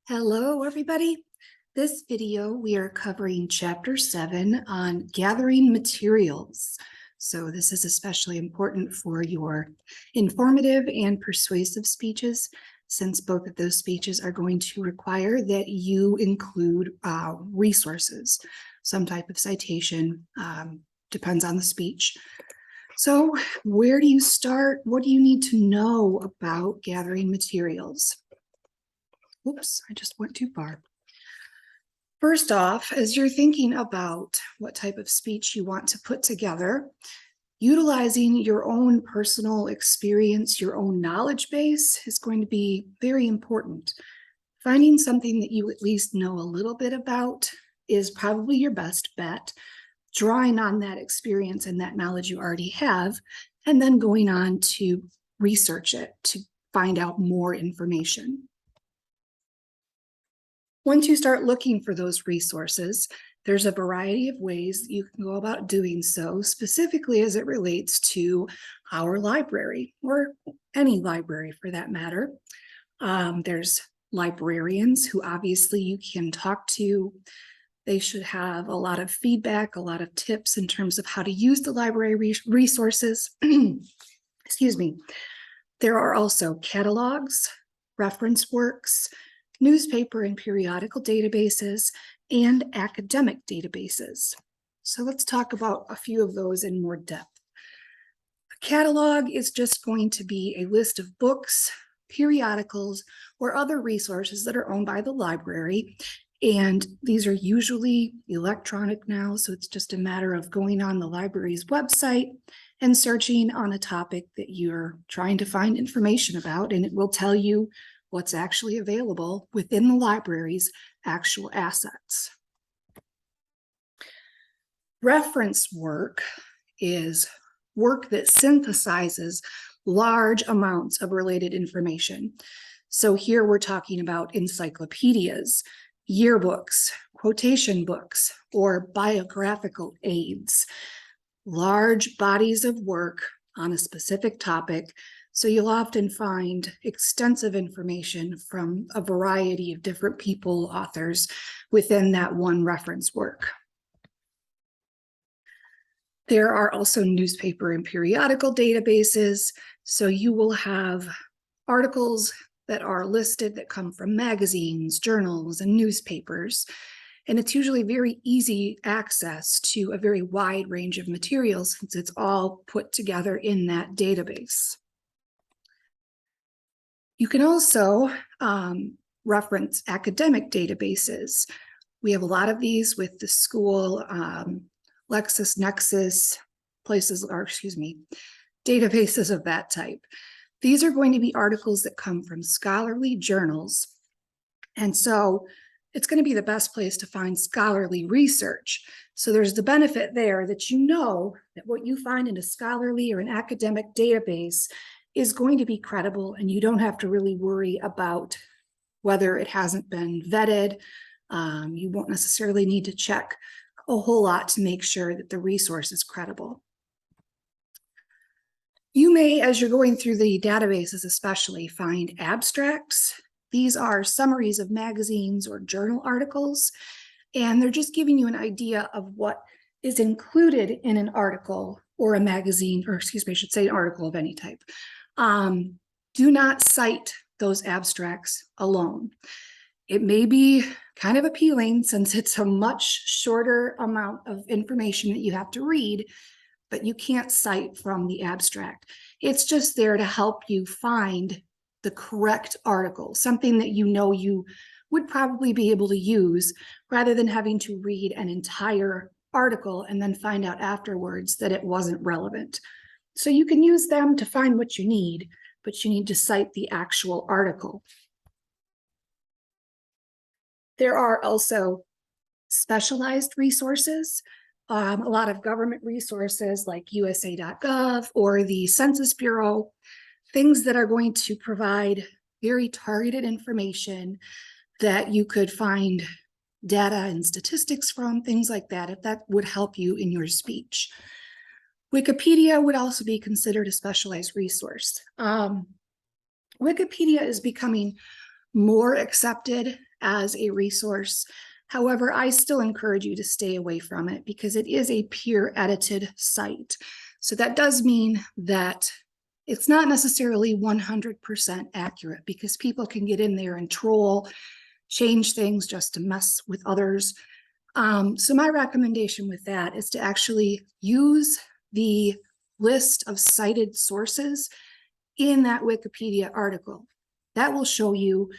Hello, everybody. This video, we are covering Chapter 7 on gathering materials. So this is especially important for your informative and persuasive speeches, since both of those speeches are going to require that you include resources, some type of citation, depends on the speech. So where do you start? What do you need to know about gathering materials? Oops, I just went too far. First off, as you're thinking about what type of speech you want to put together, utilizing your own personal experience, your own knowledge base is going to be very important. Finding something that you at least know a little bit about is probably your best bet. Drawing on that experience and that knowledge you already have, and then going on to research it to find out more information. Once you start looking for those resources, there's a variety of ways that you can go about doing so, specifically as it relates to our library, or any library for that matter. There's librarians who obviously you can talk to. They should have a lot of feedback, a lot of tips in terms of how to use the library resources. Excuse me. There are also catalogs, reference works, newspaper and periodical databases, and academic databases. So let's talk about a few of those in more depth. A catalog is just going to be a list of books, periodicals, or other resources that are owned by the library. And these are usually electronic now, so it's just a matter of going on the library's website and searching on a topic that you're trying to find information about, and it will tell you what's actually available within the library's actual assets. Reference work is work that synthesizes large amounts of related information. So here we're talking about encyclopedias, yearbooks, quotation books, or biographical aids. Large bodies of work on a specific topic. So you'll often find extensive information from a variety of different people, authors, within that one reference work. There are also newspaper and periodical databases. So you will have articles that are listed that come from magazines, journals, and newspapers. And it's usually very easy access to a very wide range of materials since it's all put together in that database. You can also reference academic databases. We have a lot of these with the school, LexisNexis, databases of that type. These are going to be articles that come from scholarly journals. And so it's going to be the best place to find scholarly research. So there's the benefit there that you know that what you find in a scholarly or an academic database is going to be credible, and you don't have to really worry about whether it hasn't been vetted. You won't necessarily need to check a whole lot to make sure that the resource is credible. You may, as you're going through the databases especially, find abstracts. These are summaries of magazines or journal articles, and they're just giving you an idea of what is included in an article or a magazine, or excuse me, I should say an article of any type. Do not cite those abstracts alone. It may be kind of appealing since it's a much shorter amount of information that you have to read, but you can't cite from the abstract. It's just there to help you find the correct article, something that you know you would probably be able to use, rather than having to read an entire article and then find out afterwards that it wasn't relevant. So you can use them to find what you need, but you need to cite the actual article. There are also specialized resources, a lot of government resources like USA.gov or the Census Bureau, things that are going to provide very targeted information that you could find data and statistics from, things like that, if that would help you in your speech. Wikipedia would also be considered a specialized resource. Wikipedia is becoming more accepted as a resource. However, I still encourage you to stay away from it because it is a peer edited site. So that does mean that it's not necessarily 100% accurate because people can get in there and troll, change things just to mess with others. So my recommendation with that is to actually use the list of cited sources in that Wikipedia article. That will show you,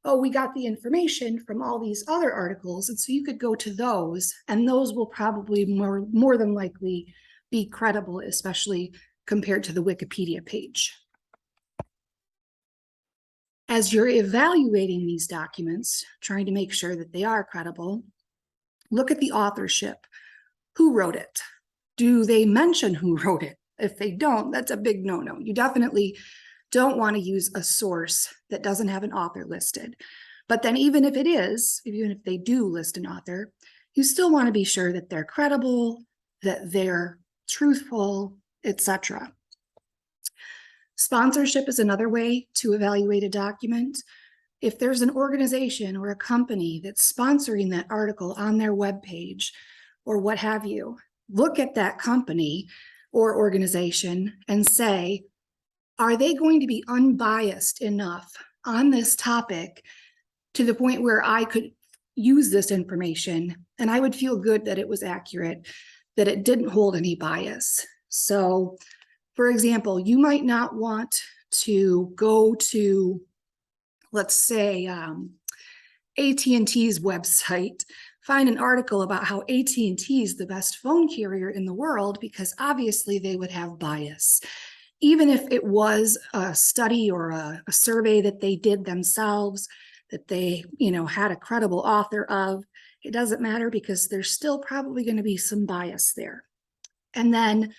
oh, we got the information from all these other articles. And so you could go to those, and those will probably more than likely be credible, especially compared to the Wikipedia page. As you're evaluating these documents, trying to make sure that they are credible, look at the authorship. Who wrote it? Do they mention who wrote it? If they don't, that's a big no-no. You definitely don't want to use a source that doesn't have an author listed. But then even if it is, even if they do list an author, you still want to be sure that they're credible, that they're truthful, etc. Sponsorship is another way to evaluate a document. If there's an organization or a company that's sponsoring that article on their webpage or what have you, look at that company or organization and say, are they going to be unbiased enough on this topic to the point where I could use this information and I would feel good that it was accurate, that it didn't hold any bias? So, for example, you might not want to go to, let's say, AT&T's website, find an article about how AT&T is the best phone carrier in the world, because obviously they would have bias. Even if it was a study or a survey that they did themselves, that they, had a credible author of, it doesn't matter because there's still probably going to be some bias there. And then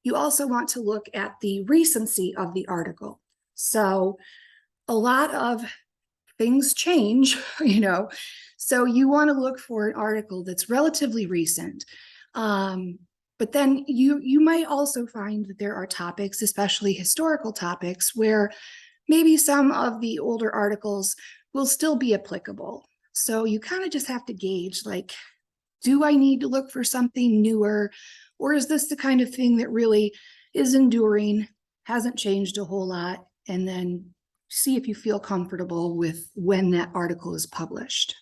you also want to look at the recency of the article. So a lot of things change, so you want to look for an article that's relatively recent. But then you might also find that there are topics, especially historical topics, where maybe some of the older articles will still be applicable. So you kind of just have to gauge, like, do I need to look for something newer? Or is this the kind of thing that really is enduring, hasn't changed a whole lot? And then see if you feel comfortable with when that article is published.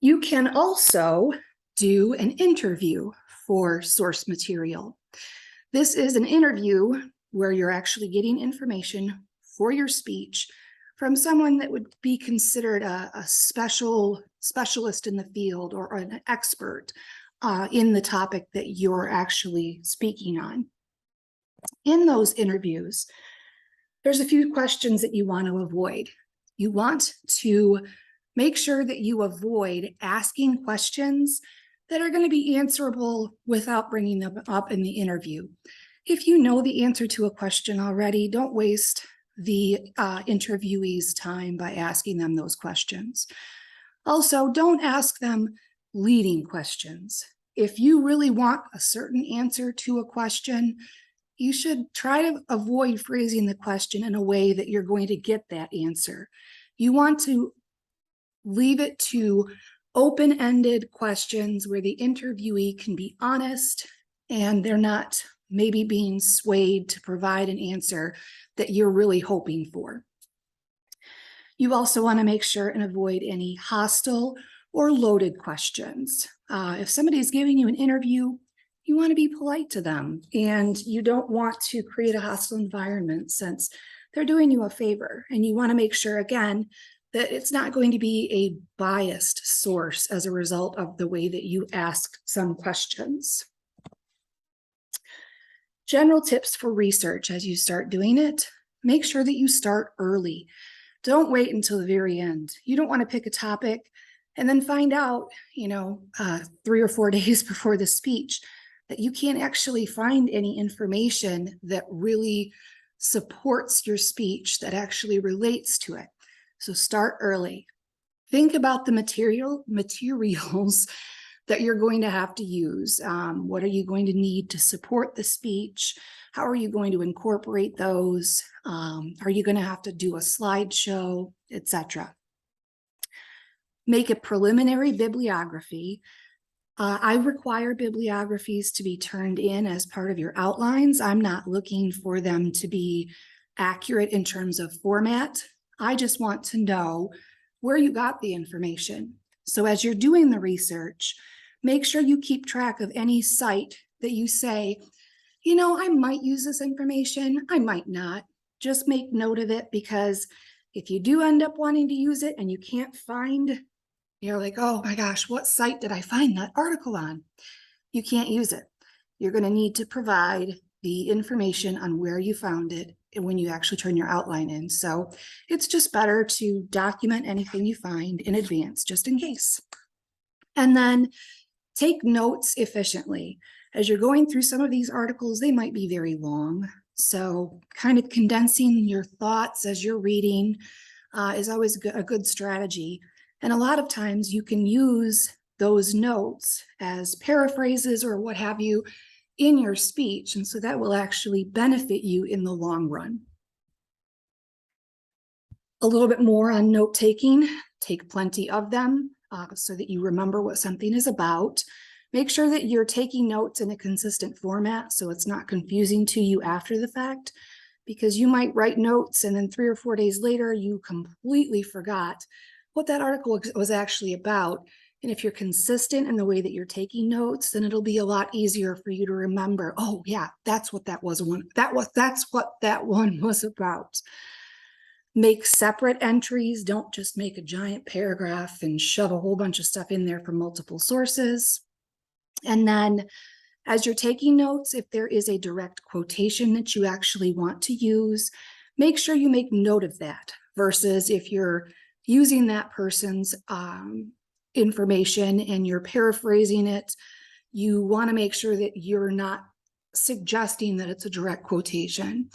You can also do an interview for source material. This is an interview where you're actually getting information for your speech from someone that would be considered a specialist in the field or an expert in the topic that you're actually speaking on. In those interviews, there's a few questions that you want to avoid. You want to make sure that you avoid asking questions that are going to be answerable without bringing them up in the interview. If you know the answer to a question already, don't waste the interviewee's time by asking them those questions. Also, don't ask them leading questions. If you really want a certain answer to a question, you should try to avoid phrasing the question in a way that you're going to get that answer. You want to leave it to open-ended questions where the interviewee can be honest and they're not maybe being swayed to provide an answer that you're really hoping for. You also want to make sure and avoid any hostile or loaded questions. If somebody's giving you an interview, you want to be polite to them, and you don't want to create a hostile environment since they're doing you a favor. And you want to make sure, again, that it's not going to be a biased source as a result of the way that you ask some questions. General tips for research as you start doing it: make sure that you start early. Don't wait until the very end. You don't want to pick a topic and then find out, 3 or 4 days before the speech that you can't actually find any information that really supports your speech, that actually relates to it. So start early. Think about the materials that you're going to have to use. What are you going to need to support the speech? How are you going to incorporate those? Are you going to have to do a slideshow, etc.? make a preliminary bibliography. I require bibliographies to be turned in as part of your outlines. I'm not looking for them to be accurate in terms of format. I just want to know where you got the information. So as you're doing the research, make sure you keep track of any site that you say, you know, I might use this information, I might not. Just make note of it, because if you do end up wanting to use it and you can't find, you're like, oh my gosh, what site did I find that article on? You can't use it. You're going to need to provide the information on where you found it and when you actually turn your outline in. So it's just better to document anything you find in advance, just in case. And then take notes efficiently. As you're going through some of these articles, they might be very long. So kind of condensing your thoughts as you're reading is always a good strategy. And a lot of times you can use those notes as paraphrases or what have you in your speech. And so that will actually benefit you in the long run. A little bit more on note taking. Take plenty of them so that you remember what something is about. Make sure that you're taking notes in a consistent format so it's not confusing to you after the fact, because you might write notes and then 3 or 4 days later you completely forgot what that article was actually about. And if you're consistent in the way that you're taking notes, then it'll be a lot easier for you to remember, oh yeah, that's what that was that's what that one was about. Make separate entries. Don't just make a giant paragraph and shove a whole bunch of stuff in there from multiple sources. And then as you're taking notes, if there is a direct quotation that you actually want to use, make sure you make note of that, versus if you're using that person's information and you're paraphrasing it, you want to make sure that you're not suggesting that it's a direct quotation.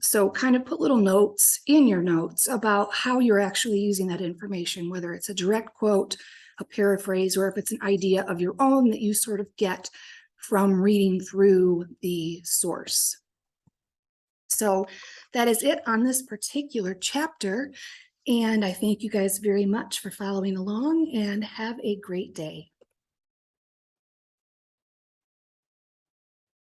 So kind of put little notes in your notes about how you're actually using that information, whether it's a direct quote, a paraphrase, or if it's an idea of your own that you sort of get from reading through the source. So that is it on this particular chapter. And I thank you guys very much for following along, and have a great day.